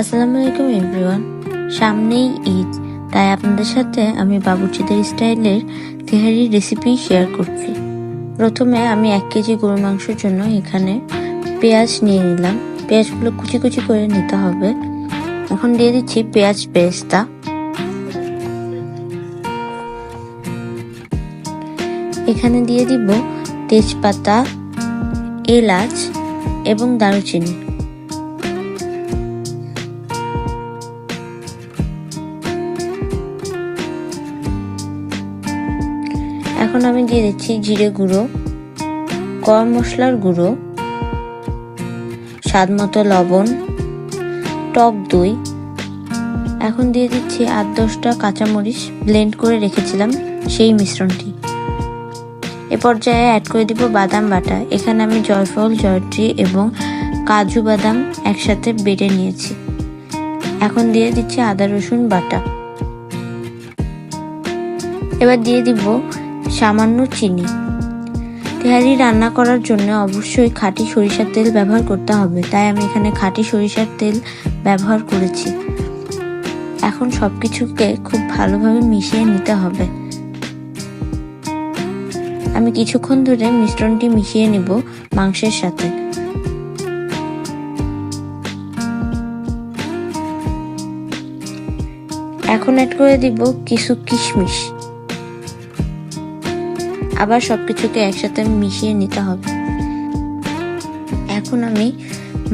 আসসালামু আলাইকুম এভরিওয়ান। সামনেই ঈদ, তাই আপনাদের সাথে আমি বাবুর্চিদের স্টাইলের তেহারি রেসিপি শেয়ার করছি। প্রথমে আমি 1 কেজি গরুর মাংসের জন্য এখানে পেঁয়াজ নিয়ে নিলাম। পেঁয়াজগুলো কুচি কুচি করে নিতে হবে। এখন দিয়ে দিচ্ছি পেঁয়াজ বেরেস্তা। এখানে দিয়ে দিব তেজপাতা, এলাচ এবং দারুচিনি। এখন আমি দিয়ে দিচ্ছি জিরে গুঁড়ো, গরম মশলার গুঁড়ো, স্বাদ মতো লবণ, টক দই। এখন দিয়ে দিচ্ছি 8-10টা কাঁচামরিচ ব্লেন্ড করে রেখেছিলাম সেই মিশ্রণটি। এ পর্যায়ে অ্যাড করে দিব বাদাম বাটা। এখানে আমি জয়ফল, জয়ত্রী এবং কাজু বাদাম একসাথে বেটে নিয়েছি। এখন দিয়ে দিচ্ছি আদা রসুন বাটা। এবার দিয়ে দিব সামান্য চিনি। তেহারি রান্না করার জন্য অবশ্যই খাঁটি সরিষার তেল ব্যবহার করতে হবে, তাই আমি এখানে খাঁটি সরিষার তেল ব্যবহার করেছি। এখন সবকিছুকে খুব ভালোভাবে মিশিয়ে নিতে হবে। আমি কিছুক্ষণ ধরে মিশ্রণটি মিশিয়ে নিব মাংসের সাথে। এখন অ্যাড করে দিব কিছু কিশমিশ। আবার সবকিছুকে একসাথে মিশিয়ে নিতে হবে। এখন আমি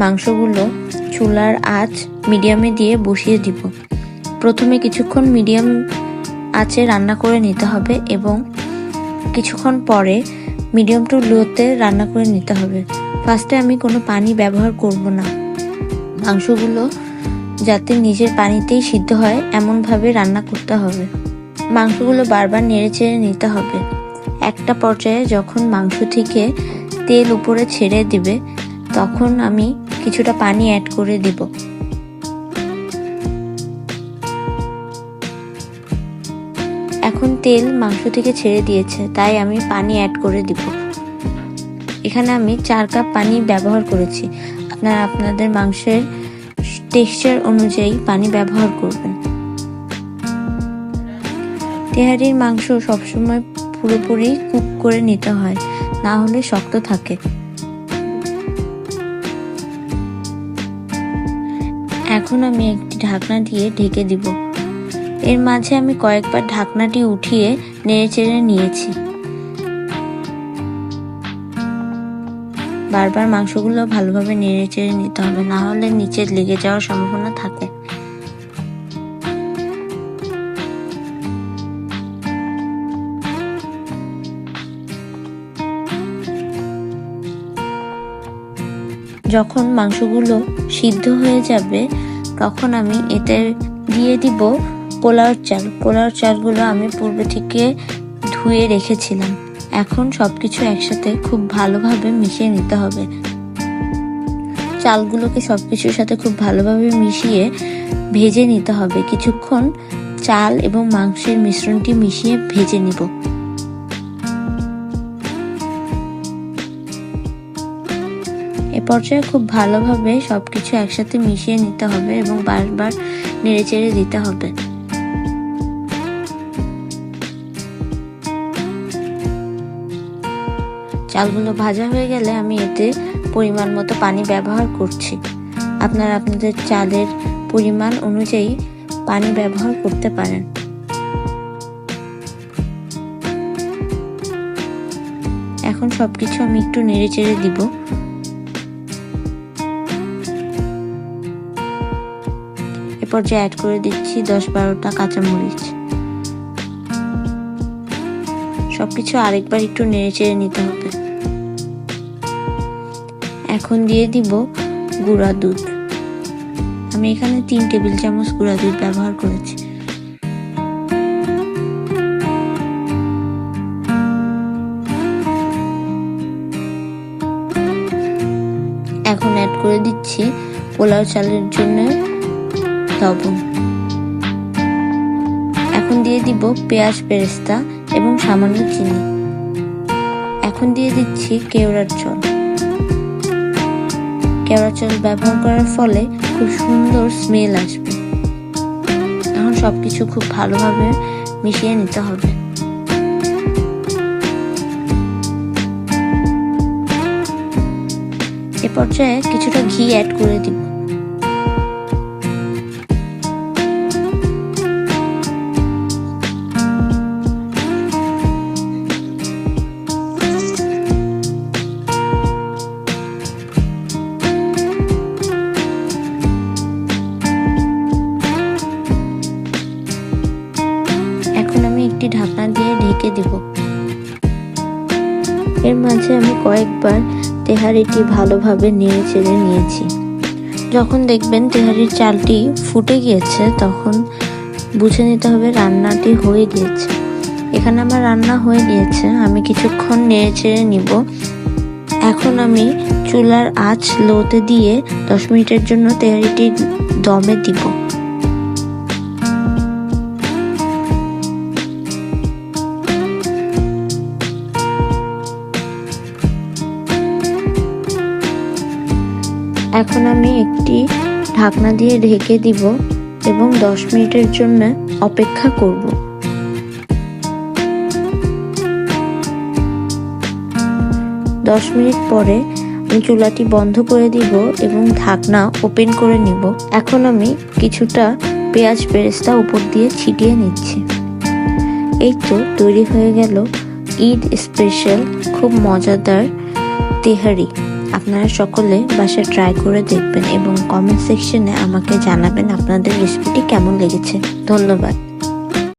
মাংসগুলো চুলার আঁচ মিডিয়ামে দিয়ে বসিয়ে দিব। প্রথমে কিছুক্ষণ মিডিয়াম আঁচে রান্না করে নিতে হবে এবং কিছুক্ষণ পরে মিডিয়াম টু লোতে রান্না করে নিতে হবে। ফার্স্টে আমি কোনো পানি ব্যবহার করব না। মাংসগুলো যাতে নিজের পানিতেই সিদ্ধ হয় এমনভাবে রান্না করতে হবে। মাংসগুলো বারবার নেড়ে চেড়ে নিতে হবে। একটা পর্যায়ে যখন মাংস থেকে তেল উপরে ছেড়ে দিবে তখন আমি কিছুটা পানি অ্যাড করে দিব। এখন তেল মাংস থেকে ছেড়ে দিয়েছে, তাই আমি পানি অ্যাড করে দিব। এখানে আমি 4 কাপ পানি ব্যবহার করেছি। আপনারা আপনাদের মাংসের টেক্সচার অনুযায়ী পানি ব্যবহার করবেন। তেহারির মাংস সবসময় পুরোপুরি কুক করে নিতে হয়, না হলে শক্ত থাকে। এখন আমি একটি ঢাকনা দিয়ে ঢেকে দিব। এর মাঝে আমি কয়েকবার ঢাকনাটি উঠিয়ে নেড়েচেড়ে নিয়েছি। বারবার মাংসগুলো ভালোভাবে নেড়েচেড়ে নিতে হবে, না হলে নিচে লেগে যাওয়ার সম্ভাবনা থাকে। যখন মাংসগুলো সিদ্ধ হয়ে যাবে তখন আমি এতে দিয়ে দিব পোলাওর চাল। পোলাওর চালগুলো আমি পূর্বে থেকে ধুয়ে রেখেছিলাম। এখন সবকিছু একসাথে খুব ভালোভাবে মিশিয়ে নিতে হবে। চালগুলোকে সবকিছুর সাথে খুব ভালোভাবে মিশিয়ে ভেজে নিতে হবে। কিছুক্ষণ চাল এবং মাংসের মিশ্রণটি মিশিয়ে ভেজে নিব। এ পর্যায়ে খুব ভালোভাবে সবকিছু একসাথে মিশিয়ে নিতে হবে এবং বারবার নেড়েচেড়ে দিতে হবে। চালগুলো ভাজা হয়ে গেলে আমি এতে পরিমাণ মতো পানি ব্যবহার করছি। আপনারা আপনাদের চালের পরিমাণ অনুযায়ী পানি ব্যবহার করতে পারেন। এখন সবকিছু আমি একটু নেড়েচেড়ে দিব। পর্যায়ে অ্যাড করে দিচ্ছি 10-12টা কাঁচামরিচ। সবকিছু আরেকবার একটু নেড়েচেড়ে নিতে হবে। এখন দিয়ে দিব গুঁড়া দুধ। আমি এখানে 3 টেবিল চামচ গুঁড়া দুধ ব্যবহার করেছি। এখন অ্যাড করে দিচ্ছি পোলাও চালের জন্য লবণ। এখন দিয়ে দিব পেঁয়াজ বেরেস্তা এবং সামান্য চিনি। এখন দিয়ে দিচ্ছি কেওড়ার জল। কেওড়া জল ব্যবহার করার ফলে খুব সুন্দর স্মেল আসবে। এখন সবকিছু খুব ভালোভাবে মিশিয়ে নিতে হবে। এ পর্যায়ে কিছুটা ঘি অ্যাড করে দিব। এখন আমি একটি ঢাকনা দিয়ে ঢেকে দেব। এর মাঝে আমি কয়েকবার তেহারিটি ভালোভাবে নেড়ে চেড়ে নিয়েছি। যখন দেখবেন তেহারির চালটি ফুটে গিয়েছে তখন বুঝে নিতে হবে রান্নাটি হয়ে গিয়েছে। এখানে আমার রান্না হয়ে গিয়েছে, আমি কিছুক্ষণ নেড়ে চেড়ে নিব। এখন আমি চুলার আঁচ লোতে দিয়ে 10 মিনিটের জন্য তেহারিটি দমে দিব। এখন আমি একটি ঢাকনা দিয়ে ঢেকে দিব এবং 10 মিনিটের জন্য অপেক্ষা করব। 10 মিনিট পরে আমি চুলাটি বন্ধ করে দিব এবং ঢাকনা ওপেন করে নিব। এখন আমি কিছুটা পেঁয়াজ বেরেস্তা উপর দিয়ে ছিটিয়ে নিচ্ছি। এই তো তৈরি হয়ে গেল ঈদ স্পেশাল খুব মজাদার তেহারি। আপনারা সকলে বাসায় ট্রাই করে দেখবেন এবং কমেন্ট সেকশনে আমাকে জানাবেন আপনাদের রেসিপিটি কেমন লেগেছে। ধন্যবাদ।